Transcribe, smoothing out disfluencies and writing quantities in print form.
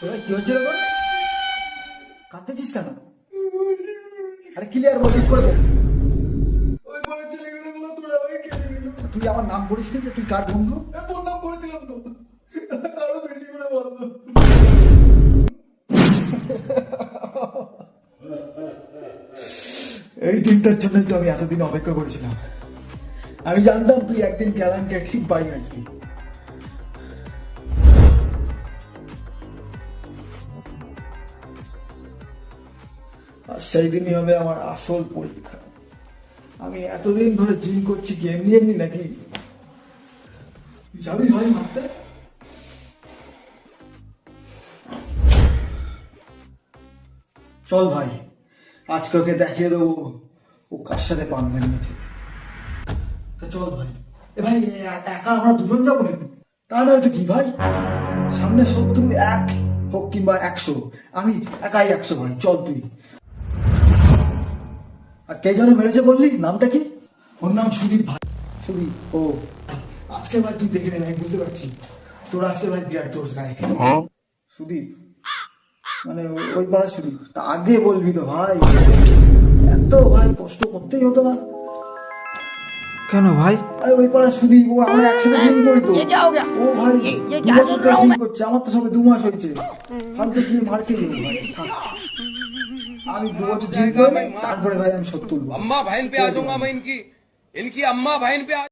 কি হচ্ছে রে? কাঁদতেছিস কেন? আরে ক্লিয়ার বল, ঠিক করে বল। ওই পাড়ার ছেলেগুলো তোরা আমাকে কেটে দিল। তুই আমার নাম বলিস নি, তুই কার বন্ধু? তোর নাম করেছিলাম তো, আরো বেশি করে বললো। এই দিনটার জন্য তো আমি এতদিন অপেক্ষা করেছিলাম। আমি জানতাম তুই একদিন ক্যালানকে ঠিক বাড়ি আসবি। আর সেই দিনই হবে আমার আসল পরীক্ষা। আমি এতদিন ধরে জিম করছি কি এমনি এমনি নাকি? তুই যাবি ভাই মারতে? চল ভাই, আজকে ওকে দেখিয়ে দেবো ও কার সাথে পাঙ্গা নিয়েছে। তা চল ভাই। এ ভাই একা আমরা দুজন যাবো নাকি? তা নয় তো কি ভাই, সামনে শত্রু এক হোক কিংবা 100, আমি একাই 100 ভাই, চল তুই। আর কে যেন মেরেছে বললি, নামটা কি? ওর নাম সুদীপ ভাই। সুদীপ, ও আজকে ভাই তুই দেখে নেবে, আমি বুঝতে পারছি তোর আজকে ভাই বিরাট জোশ গায়ে। সুদীপ মানে ওই পাড়া সুদীপ, তা আগে বলবি তো ভাই, এত ভাই কষ্ট করতেই হতো না। কেন ভাই? আরে ওই পাড়া সুদীপ, ও আমরা একসাথে জিম করি তো। ও ভাই 2 বছর ধরে জিম করছে, আমার তো সবে 2 মাস হয়েছে। ফালতু কি মার খেয়ে যাবো ভাই, থাক। আমি 2 বছর জিম করে তারপরে ভাই আমি 70 তুলবো। अम्मा बहन पे आ जाऊंगा मैं इनकी इनकी अम्मा बहन पे आ